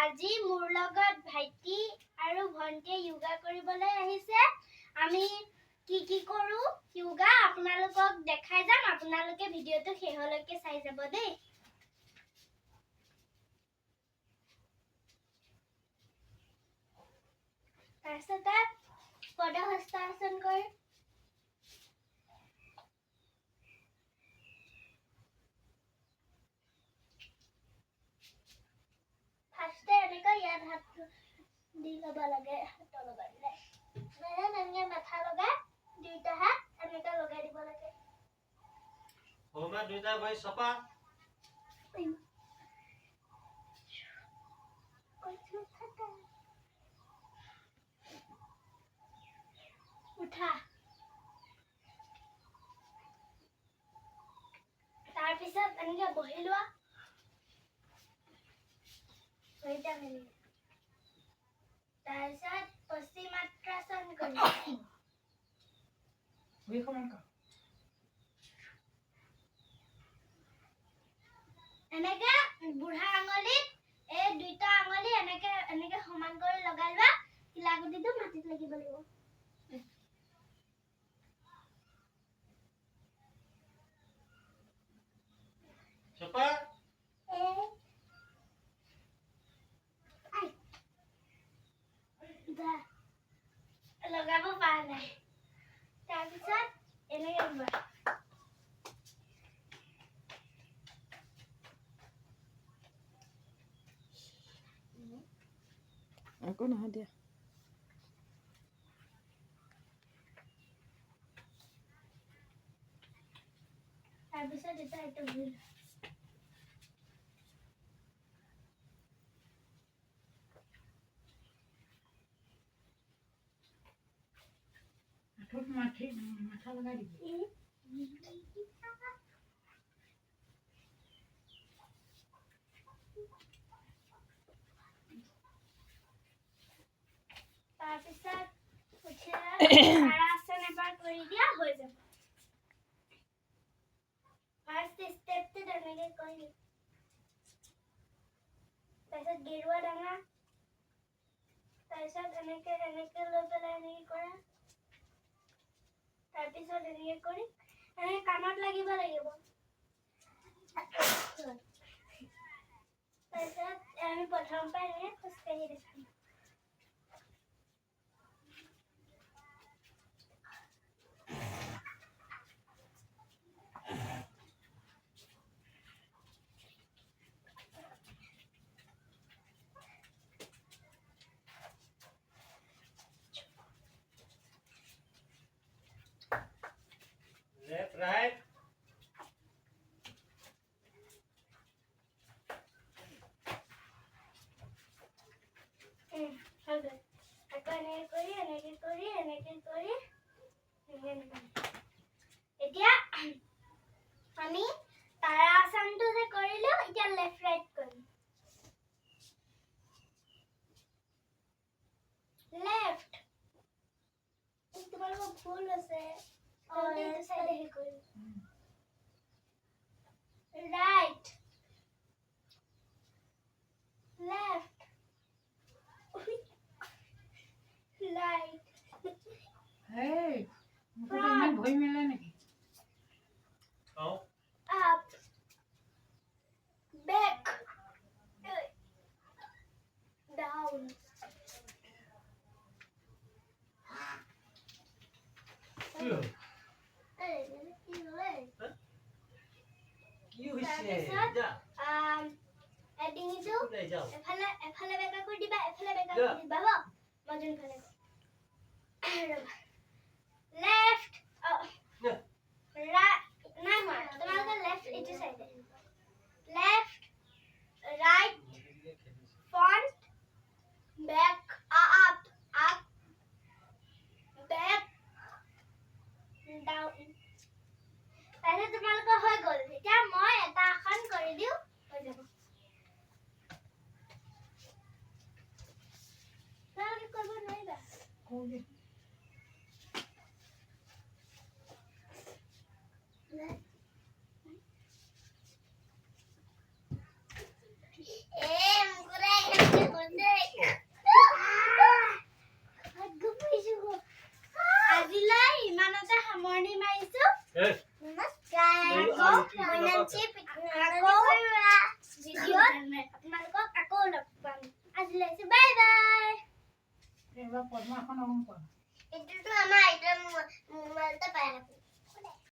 আজি মোৰ লগত ভাইটি আৰু ভন্টিয়ে যোগা কৰিবলৈ আহিছে। আমি কি কৰো যোগা আপোনালোকক দেখাই যাম। আপোনালোকে ভিডিওটো শেষলৈকে চাই যাব দেই। তাৰপিছতে পদহস্তাসন কৰি ফাৰ্ষ্টে এনেকৈ ইয়াত হাত দি ল'ব লাগে। হাত লগাই দিলে এনেকৈ মাথা লগাই দুইটা হাত এনেকৈ লগাই দিব লাগে। হোমা দুইটা ভাই সপা উঠা। তাৰপিছত এনেকৈ বহি লোৱা। তাৰপিছত পশ্চিমাত্ৰাসন কৰিবা। এনেকে বুঢ়া আঙুলিত এই দুইটা আঙুলি এনেকে সমান কৰি লগাই লোৱা। কিলাগুটিটো মাটিত লাগিব লাগিব। সপা লগাব পৰা নাই। তাৰপিছত এনেকে লোৱা। একো নহয় দিয়া। তাৰপিছত এটা এটা ভুল মাথা লগাই দিবি। তাৰপিছত তাৰাসন এবাৰ কৰি দিয়া হৈ যাব। ফাৰ্ষ্ট ষ্টেপটো তেনেকৈ কৰি তাৰপিছত গেৰুৱা ডাঙা। তাৰপিছত এনেকৈ লৈ পেলাই এনেকৈ কৰা। তাৰপিছত এনেকৈ কৰি এনেকৈ কাণত লাগিব লাগিব। তাৰপিছত আমি প্ৰথমৰ পৰা এনেকৈ খোজকাঢ়ি দেখাম। लेफ्ट राइट এতিয়া আমি তাৰাসনটো যে কৰিলো, এতিয়া লেফ্ট ৰাইট কৰিম। লেফ্ট তোমালোকৰ ভুল আছে। এইটো সাইডে হে কৰিম। ৰাইট লেফট রাইট হেই মুখত ইমান ভয় মেলে নেকি? आओ up back down কি হৈছে যা ডিঙিটো লৈ যাও এফালে বেকা কৰি দিবা, এফালে বেকা কৰি দিবা। হ'ব মই যোনফালে লেফট রাইট নাই মই তোমালোকে লেফট ইটো সাইডে left right front back up up back down। তাহলে তোমালোকৰ হৈ গ'ল। এতিয়া মই এটা আসন কৰি দিও হৈ যাব। তোমালোকে কৰিব নোৱাৰিবা। কোনে মুকুৰা আপোনালোকক আকৌ লগ পাম আজিলৈ বাই বাই এইবাৰ পদ্মাসন অংক এইটোতো আমাৰ আইতাৰ মোবাইলতে পাই থাকো